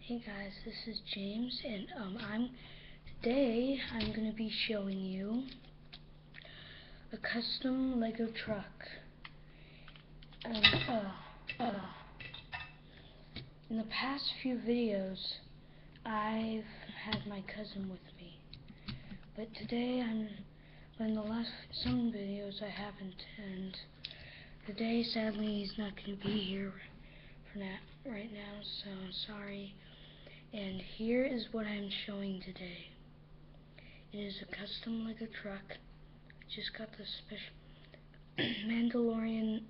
Hey guys, this is James, and today I'm going to be showing you a custom Lego truck. In the past few videos, I've had my cousin with me, but today in the last some videos I haven't, and today sadly he's not going to be here right now, so I'm sorry. And here is what I'm showing today. It is a custom Lego truck. I just got the special Mandalorian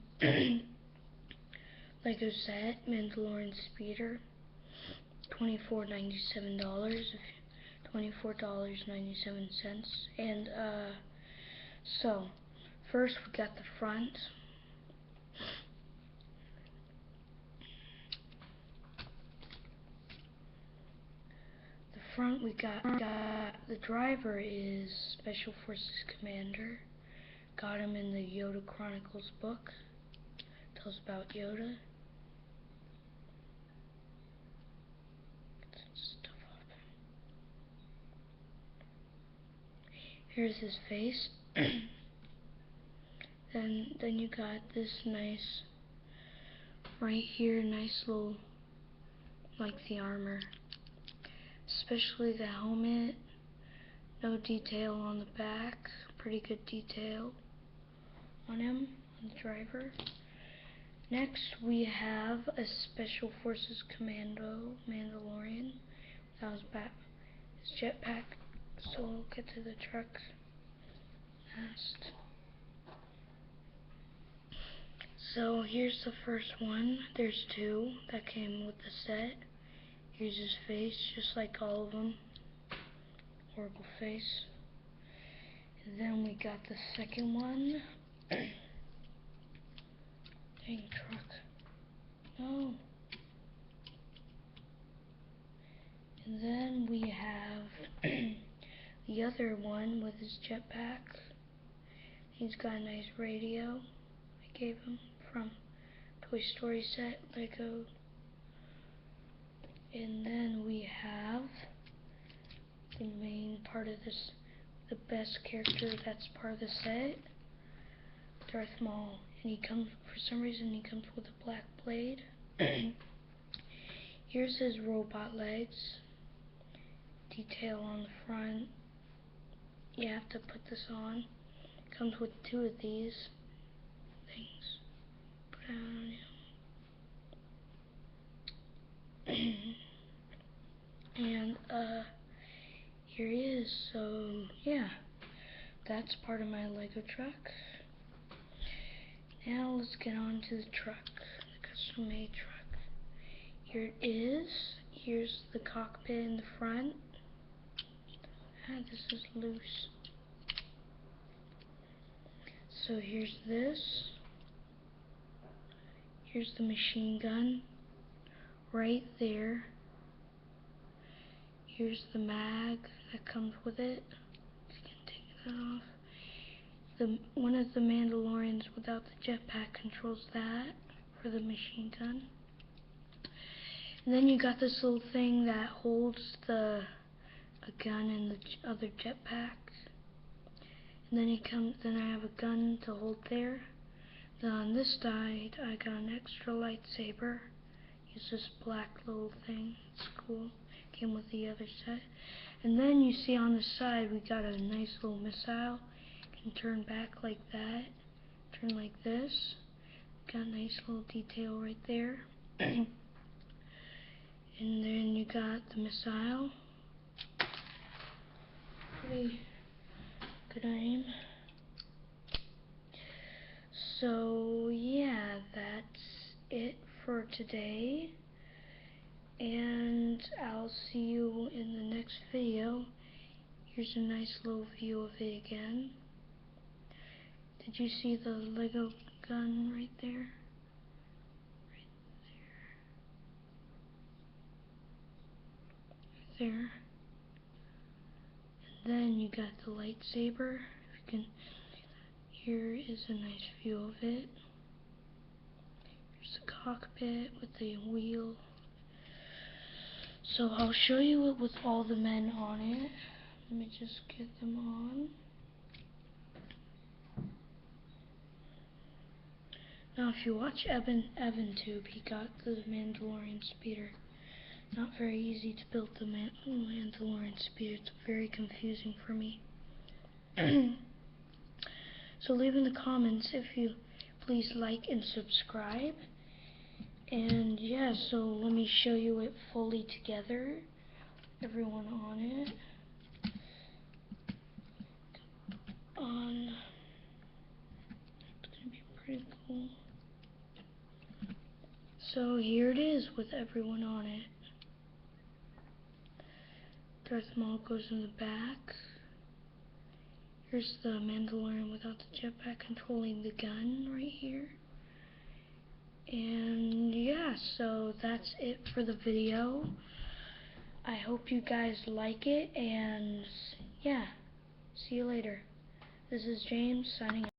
Lego set, Mandalorian Speeder, $24.97, $24.97. And so first we got the front. We got the driver is Special Forces Commander. Got him in the Yoda Chronicles book. Tells about Yoda. Get some stuff off. Here's his face. then you got this nice right here, nice little, like the armor. Especially the helmet, no detail on the back, pretty good detail on him, on the driver. Next we have a Special Forces Commando Mandalorian. That was his jetpack, so we'll get to the truck next. So here's the first one. There's two that came with the set. Here's his face, just like all of them. Horrible face. And then we got the second one. Dang truck. No. And then we have the other one with his jetpack. He's got a nice radio I gave him from Toy Story set Lego. And then we have the main part of this, the best character that's part of the set, Darth Maul. And he comes, for some reason he comes with a black blade. Here's his robot legs. Detail on the front. You have to put this on. Comes with two of these things. Put it on him. And here he is. So yeah, that's part of my Lego truck. Now let's get on to the truck, the custom made truck. Here it is. Here's the cockpit in the front. This is loose. So here's this. Here's the machine gun right there. Here's the mag that comes with it. You can take that off. One of the Mandalorians without the jetpack controls that for the machine gun. And then you got this little thing that holds a gun in the other jetpack. And then I have a gun to hold there. Then on this side I got an extra lightsaber. Use this black little thing. It's cool. Came with the other set. And then you see on the side we got a nice little missile. Can turn back like that. Turn like this. Got a nice little detail right there. And then you got the missile. Pretty good aim. So yeah, that's it for today. And I'll see you in the next video. Here's a nice little view of it again. Did you see the Lego gun right there? Right there. Right there. And then you got the lightsaber. If you can, here is a nice view of it. Here's the cockpit with the wheel. So I'll show you it with all the men on it. Let me just get them on. Now if you watch EvanTube, he got the Mandalorian speeder. Not very easy to build the Mandalorian speeder. It's very confusing for me. So leave in the comments if you please like and subscribe. And yeah, so let me show you it fully together. Everyone on it. It's gonna be pretty cool. So here it is with everyone on it. Darth Maul goes in the back. Here's the Mandalorian without the jetpack controlling the gun right here. And yeah, so that's it for the video. I hope you guys like it, and yeah, see you later. This is James signing out.